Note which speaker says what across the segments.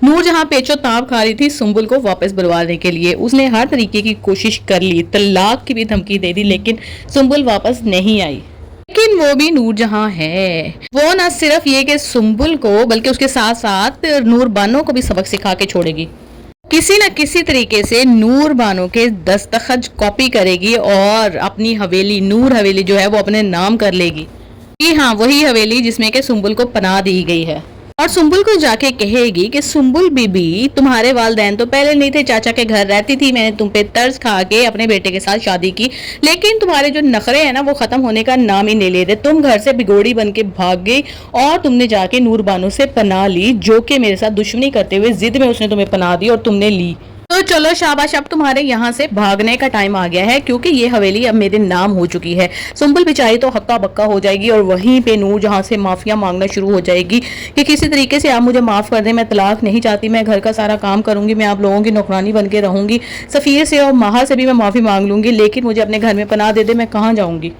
Speaker 1: नूर जहां पेचो ताप खा रही थी सुम्बुल को वापस बुलवाने के लिए, उसने हर तरीके की कोशिश कर ली, तलाक की भी धमकी दे दी, लेकिन सुम्बुल वापस नहीं आई। लेकिन वो भी नूर जहां है, वो ना सिर्फ ये कि सुम्बुल को बल्कि उसके साथ साथ नूर बानो को भी सबक सिखा के छोड़ेगी। किसी न किसी तरीके से नूर बानो के दस्तखत कॉपी करेगी और अपनी हवेली, नूर हवेली जो है वो अपने नाम कर लेगी। जी हाँ, वही हवेली जिसमें कि सुम्बुल को पनाह दी गई है। और सुम्बुल को जाके कहेगी कि सुम्बुल बीबी, तुम्हारे वालिदैन तो पहले नहीं थे, चाचा के घर रहती थी, मैंने तुम पे तर्स खा के अपने बेटे के साथ शादी की, लेकिन तुम्हारे जो नखरे हैं ना वो खत्म होने का नाम ही नहीं ले रहे। तुम घर से बिगोड़ी बन के भाग गई और तुमने जाके नूर बानो से पनाह ली, जो कि मेरे साथ दुश्मनी करते हुए जिद में उसने तुम्हें पनाह दी और तुमने ली। तो चलो शाबाश, अब तुम्हारे यहाँ से भागने का टाइम आ गया है, क्योंकि ये हवेली अब मेरे नाम हो चुकी है। सुम्बुल बेचारी तो हक्का बक्का हो जाएगी और वहीं पे नूर जहाँ से माफिया मांगना शुरू हो जाएगी कि किसी तरीके से आप मुझे माफ कर दें, मैं तलाक नहीं चाहती, मैं घर का सारा काम करूंगी, मैं आप लोगों की नौकरानी बन के रहूंगी, सफीर से और माहा से भी मैं माफी मांग लूंगी, लेकिन मुझे अपने घर में पनाह दे दे, मैं कहाँ जाऊंगी।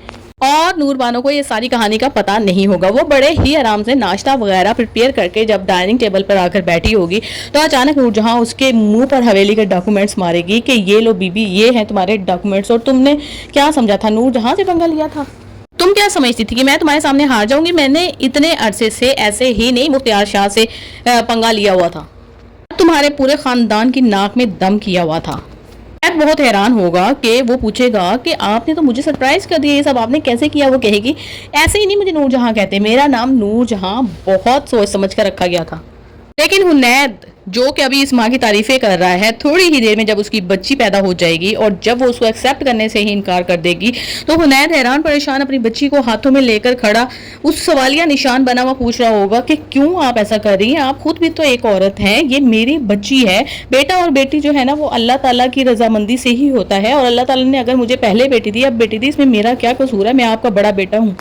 Speaker 1: और नूर बानो को ये सारी कहानी का पता नहीं होगा। वो बड़े ही आराम से नाश्ता वगैरह प्रिपेयर करके जब डाइनिंग टेबल पर आकर बैठी होगी तो अचानक नूर जहां उसके मुंह पर हवेली के डॉक्यूमेंट्स मारेगी कि ये लो बीबी, ये हैं तुम्हारे डॉक्यूमेंट्स, और तुमने क्या समझा था नूर जहां से पंगा लिया था? तुम क्या समझती थी कि मैं तुम्हारे सामने हार जाऊंगी? मैंने इतने अरसे से ऐसे ही नहीं मुख्तियार शाह से पंगा लिया हुआ था, तुम्हारे पूरे खानदान की नाक में दम किया हुआ था। बहुत हैरान होगा कि वो पूछेगा कि आपने तो मुझे सरप्राइज कर दिया, ये सब आपने कैसे किया? वो कहेगी ऐसे ही नहीं मुझे नूर जहां कहते, मेरा नाम नूर जहां बहुत सोच समझ कर रखा गया था। लेकिन हुनैद जो कि अभी इस माँ की तारीफें कर रहा है, थोड़ी ही देर में जब उसकी बच्ची पैदा हो जाएगी और जब वो उसको एक्सेप्ट करने से ही इनकार कर देगी तो हुनैद हैरान परेशान अपनी बच्ची को हाथों में लेकर खड़ा उस सवालिया निशान बना हुआ पूछ रहा होगा कि क्यों आप ऐसा कर रही हैं? आप खुद भी तो एक औरत हैं, ये मेरी बच्ची है। बेटा और बेटी जो है ना वो अल्लाह ताला की रजामंदी से ही होता है, और अल्लाह ताला ने अगर मुझे पहले बेटी दी, अब बेटी दी, इसमें मेरा क्या कसूर है? मैं आपका बड़ा बेटा हूँ।